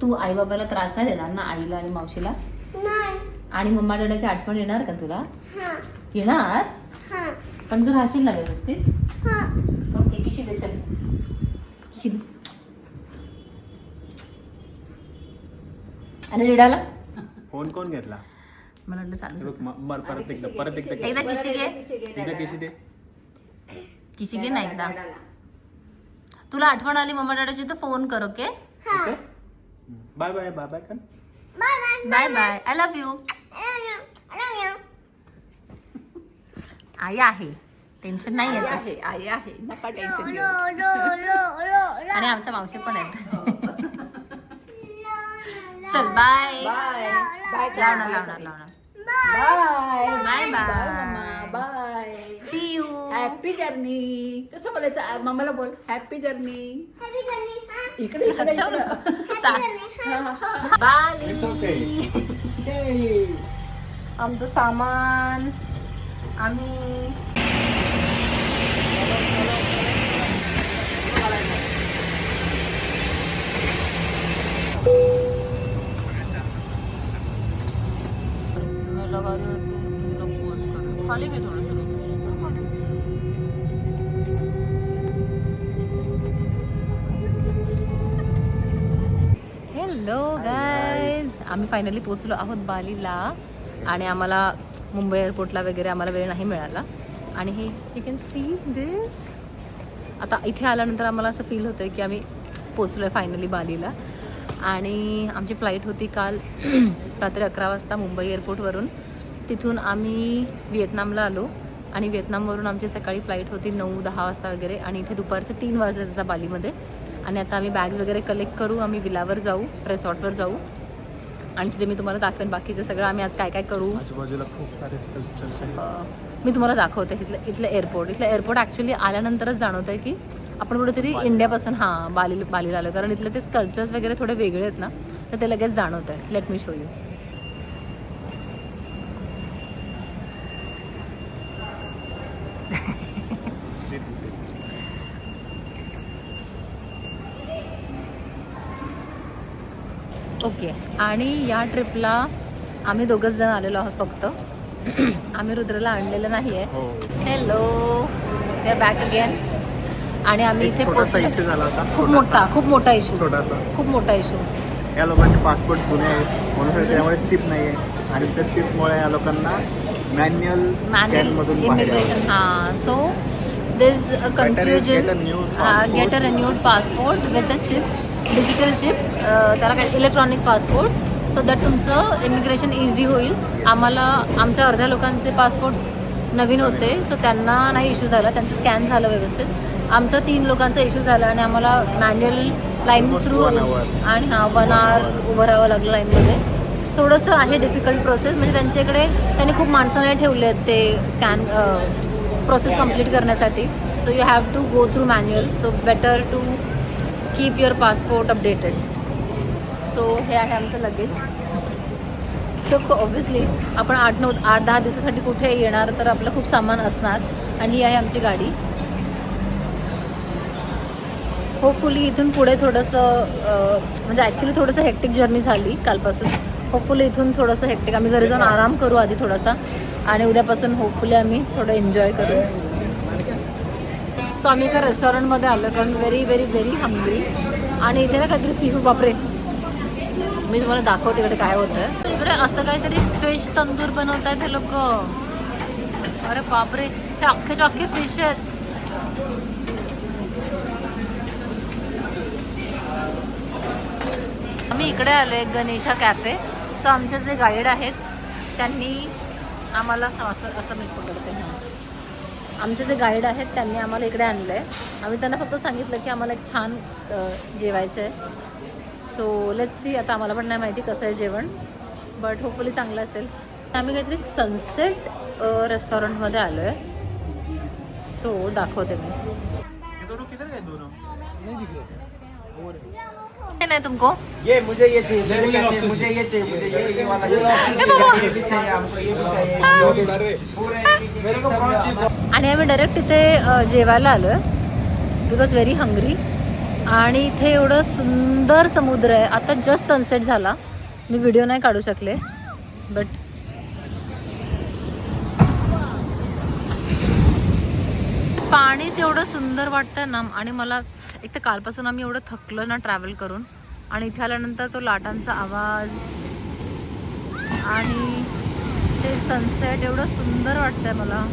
तू आई बाबाला त्रास नाही देणार ना, आईला आणि मावशीला? नाही. आणि मम्मा डॅडाची आठवण येणार का तुला? हा. येणार. हा. पण तू राहशील ना व्यवस्थित? हा. ओके. किशी दे, चल किशी दे. आणि रिडाला फोन कोण घेतला? मला वाटलं चालू परत एकदा एकदा किशी घे. एकदा कशी दे. किशी घे ना एकदा. तुला आठवण आली मम्मा डॅडाची तर फोन कर. Okay. Okay. Bye bye bye bye कर. Bye bye. Bye bye. I love you. आई आहे, टेन्शन नाही येत. आई आहे, नका टेन्शन घेऊ. लो लो लो लो लो. आणि आमच्या मावशी पण आहेत. चल बाय. बाय बाय लावणार लावणार लावणार. Bye bye bye bye. Bye. See you. Happy journey. कसं बोलायचं मम्माला बोल, हॅपी जर्नी. Happy journey. हा. इकडे इकडे बाली. It's okay. हे. आमचं सामान आम्ही खाली घे थोडं. हॅलो गाईज, आम्ही फायनली पोहोचलो आहोत बालीला. आणि आम्हाला मुंबई एअरपोर्टला वगैरे आम्हाला वेळ नाही मिळाला. आणि हे यू कॅन सी दिस. आता इथे आल्यानंतर आम्हाला असं फील होतं की आम्ही पोचलो आहे फायनली बालीला. आणि आमची फ्लाईट होती काल रात्री 11 वाजता मुंबई एअरपोर्टवरून. तिथून आम्ही व्हिएतनामला आलो आणि व्हिएतनामवरून आमची सकाळी फ्लाईट होती 9-10 वाजता वगैरे. आणि इथे दुपारचे 3 वाजले आता बालीमध्ये. आणि आता आम्ही बॅग्स वगैरे कलेक्ट करू, आम्ही विलावर जाऊ, रिसॉर्टवर जाऊ. आणि तिथे मी तुम्हाला दाखवेन बाकीचं सगळं आम्ही आज काय काय करू. आजूबाजूला खूप सारे स्कल्पचर्स आहेत. मी तुम्हाला दाखवते इथलं एअरपोर्ट ॲक्च्युली आल्यानंतरच जाणवतं आहे की आपण कुठेतरी इंडियापासून बालीला आलो. कारण इथले ते स्कल्पचर्स वगैरे थोडे वेगळे आहेत ना, तर ते लगेच जाणवतं आहे. Let me show you. Okay. आणि या ट्रिपला आम्ही दोघंच जण आलेलो आहोत फक्त. आम्ही रुद्रला आणलेलं नाही आहे. Hello, we are back again. आणि आम्ही इथे इश्यू झाला होता. खूप मोठा इश्यू. छोटासा. खूप मोठा इश्यू. या लोकांचे पासपोर्ट जुने आहेत म्हणून त्यामध्ये चिप नाही आहे. आणि त्या चिपमुळे या लोकांना मॅन्युअल स्कॅनमधून इमिग्रेशन. हां, so this confusion. Get a renewed passport with a chip, digital chip. त्याला काय इलेक्ट्रॉनिक पासपोर्ट, सो दॅट तुमचं इमिग्रेशन इझी होईल. आमच्या अर्ध्या लोकांचे पासपोर्ट्स नवीन होते, सो त्यांना नाही इश्यू झाला, त्यांचं स्कॅन झालं व्यवस्थित. आमचा 3 लोकांचा इश्यू झाला आणि आम्हाला मॅन्युअल लाईन थ्रू आणि 1 आवर उभं राहावं लागलं लाईनमध्ये. थोडंसं आहे डिफिकल्ट प्रोसेस. म्हणजे त्यांनी खूप माणसं नाही ठेवले आहेत ते स्कॅन प्रोसेस कंप्लीट करण्यासाठी. So you have to go through manual. So better to keep your passport updated. So हे आहे आमचं लगेज. सो ऑब्व्हियसली आपण 8-10 दिवसासाठी कुठे येणार तर आपलं खूप सामान असणार. आणि ही आहे आमची गाडी. होपफुली इथून पुढे थोडंसं म्हणजे ॲक्च्युली थोडंसं हेक्टिक जर्नी झाली कालपासून. होपफुली इथून थोडंसं हेक्टिक, आम्ही घरी जाऊन आराम करू आधी थोडासा. आणि उद्यापासून होपफुली आम्ही थोडं एन्जॉय करू. सो आम्ही एका रेस्टॉरंटमध्ये आलो कारण व्हेरी व्हेरी व्हेरी हंग्री. आणि इथे ना काहीतरी सी फूड, बापरे मी तुम्हाला दाखवते इकडे काय होतं. इकडे असं काहीतरी फिश तंदूर बनवत आहेत हे लोक. अरे बापरे, हे अख्खे फिश आहेत. आम्ही इकडे आलो आहे गणेशा कॅफे. सो आमचे जे गाईड आहेत त्यांनी आम्हाला असं मी पकडते. आमचे जे गाईड आहेत त्यांनी आम्हाला इकडे आणलं आहे. आम्ही त्यांना फक्त सांगितलं की आम्हाला एक छान जेवायचं आहे. So let's see. आता आम्हाला पण नाही माहिती कसं आहे जेवण, बट होपफुली चांगलं असेल. आम्ही काहीतरी सनसेट रेस्टॉरंटमध्ये आलो आहे. सो दाखवते मी. नाही तुमको ये मुझे ये चाहिए, मुझे ये चाहिए, मुझे ये वाला चाहिए, ये भी चाहिए हमको, ये भी चाहिए मेरे को कौन सी. आणि आम्ही डायरेक्ट इथे जेवायला आलो आहे बिकॉज व्हेरी हंग्री. आणि इथे एवढं सुंदर समुद्र आहे. आता जस्ट सनसेट झाला, मी व्हिडिओ नाही काढू शकले, बट पाणीच एवढं सुंदर वाटतं ना. आणि मला एक तर कालपासून आम्ही एवढं थकलो ना ट्रॅव्हल करून, आणि इथे आल्यानंतर तो लाटांचा आवाज आणि ते सनसेट एवढं सुंदर वाटतंय मला.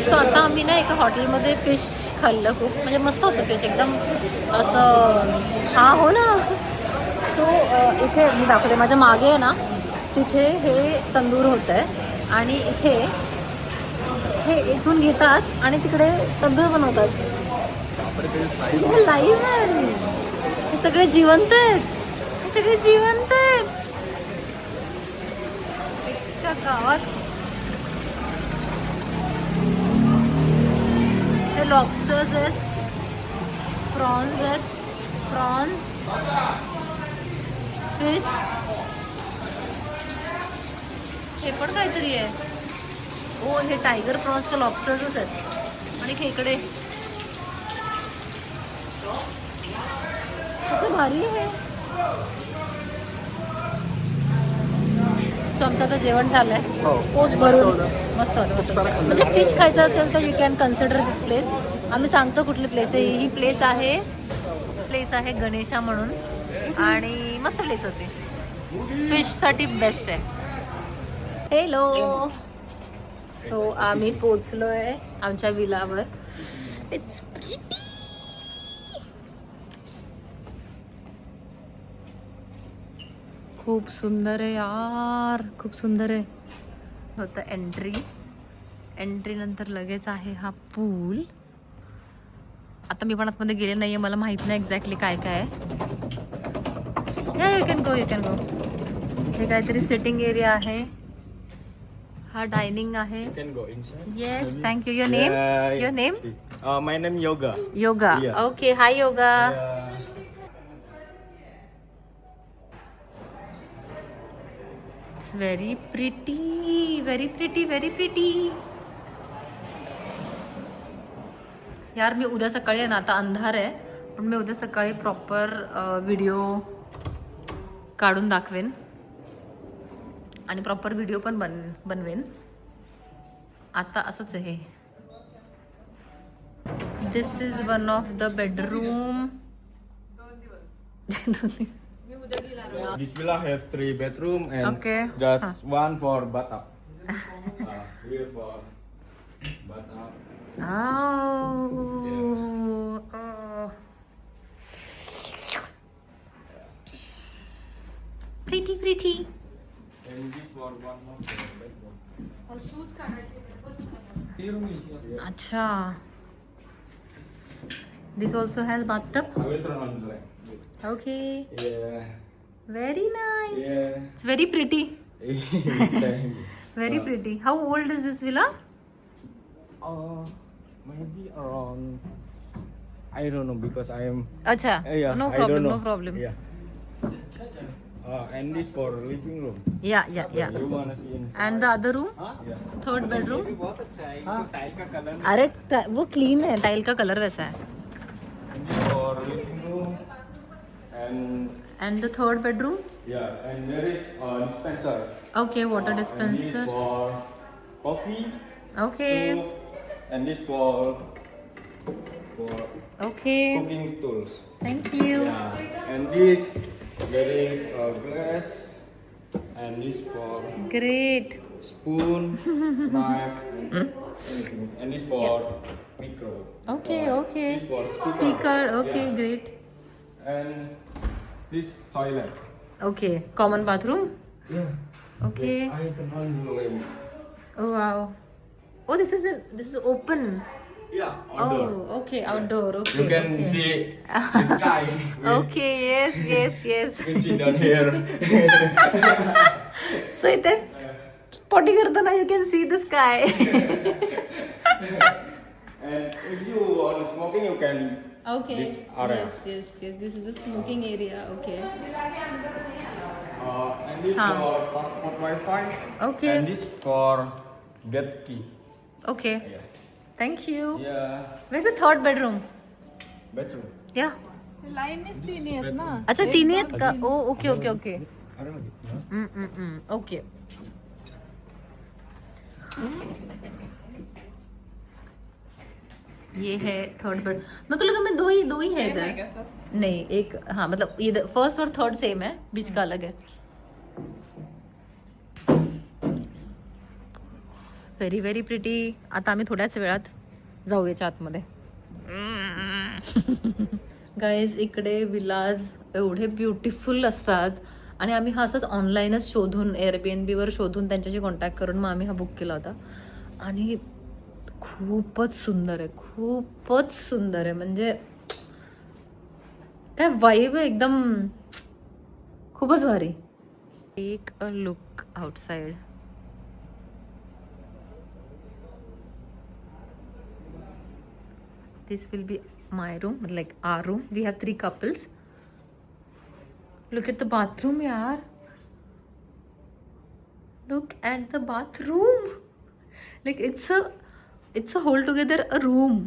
सो आता आम्ही ना एका हॉटेलमध्ये फिश खाल्लं, खूप म्हणजे मस्त होतं फिश एकदम असं. हां हो ना. सो इथे मी दाखवते, माझ्या मागे आहे ना तिथे हे तंदूर होतं आहे, आणि इथे हे इथून घेतात आणि तिकडे तंदूर बनवतात. हे लाईव्ह आहे, हे सगळे जिवंत आहेत, हे सगळे जिवंत आहेत. इच्छा गावात हे लॉबस्टर्स आहेत, प्रॉन्स आहेत, प्रॉन्स, फिश, हे पण काहीतरी आहे. ओ हे टायगर प्रॉन्स का लॉबस्टर्सच आहेत. आणि खेकडे, कसं भारी आहे. सो आमचं आता जेवण झालंय, हो. पोट मस्त भरून. होतं. मस्त होतं खूप सारं खाल्लं. म्हणजे फिश खायचं असेल तर you can consider this place. आम्ही सांगतो कुठली प्लेस आहे ही. प्लेस आहे गणेशा म्हणून, आणि मस्त प्लेस होती, फिशसाठी बेस्ट आहे. हॅलो. सो आम्ही पोचलोय आमच्या विलावर. It's pretty. खूप सुंदर आहे यार, खूप सुंदर आहे. होतं एंट्री नंतर लगेच आहे हा पूल. आता मी पण आतमध्ये गेले नाहीये, मला माहित नाही एक्झॅक्टली काय काय आहे. You can go. हे काहीतरी सिटिंग एरिया आहे, हा डायनिंग आहे. Can go inside. Yes, thank you. Your name? Yeah, your name? my name Yoga. Yoga. Yeah. Okay, high yoga. It's very pretty, very pretty, very pretty. यार मी उद्या सकाळी आहे ना, आता अंधार आहे पण मी उद्या सकाळी प्रॉपर व्हिडिओ काढून दाखवेन आणि प्रॉपर व्हिडिओ पण बनवेन. आता असंच आहे. This is one of the bedroom. This villa have 3 bedroom and Okay. just one for bathtub. Here for bathtub. Pretty, pretty. And this for one more bedroom. Acha. This also has bathtub. I will turn on the light. Okay. Yeah. Very nice. Yeah. It's very pretty. Thank you. Very pretty. How old is this villa? Maybe around. I don't know because I am. Acha. Yeah. No I don't problem. know. No problem. Yeah. And this for living room. Yeah. You wanna see inside? And the other room? Yeah. Third bedroom? बहुत अच्छा है, इसको tile का colour अरे वो clean है, tile का colour वैसा है. And this for living room. And And the third bedroom? yeah, and there is a dispenser. Okay, water And dispenser. this for coffee. Okay. Stove, and this for Okay. cooking tools. Thank you. Yeah. And this there is a glass. And this for Great. spoon, knife, and anything. And this for micro. Okay. Okay. This for Speaker. Okay. Yeah. Great. And this toilet. Okay. Common bathroom. Yeah. Okay. I can handle it. Oh wow. Oh, this is open. Yeah. Outdoor. Oh, okay. Outdoor. Okay. You can okay. see the sky. Okay. Yes. You can see down here. So इथे potty करताना you can see the sky. And if you want smoking, you can. Okay. This area. Yes. This is the smoking area. Okay. And this Huh. for transport Wi-Fi. Okay. And this for get key. Okay. Yeah. Thank you. Yeah. Where's the third bedroom? Better. या लाईनच तीन आहेत ना. अच्छा तिन्ही आहेत का? Oh okay okay okay I don't know. Okay. ये है थर्ड बेड. मेरे को लगा मैं दो ही है इधर. काय सर? नहीं एक हाँ मतलब इधर फर्स्ट और थर्ड सेम है बीच का अलग है. Very very pretty. आता आम्ही थोड्याच वेळात जाऊ याच्या आतमध्ये. गाईज इकडे विलाज एवढे ब्युटिफुल असतात आणि आम्ही हा असंच ऑनलाईनच शोधून एअरबीएनबीवर शोधून त्यांच्याशी कॉन्टॅक्ट करून मग आम्ही हा बुक केला होता आणि खूपच सुंदर आहे, खूपच सुंदर आहे. म्हणजे काय वाईब आहे एकदम, खूपच भारी. Take a look outside. This will be my room, like our room. We have 3 couples. Look at the bathroom, yaar. Look at the bathroom. Like it's a whole together a room.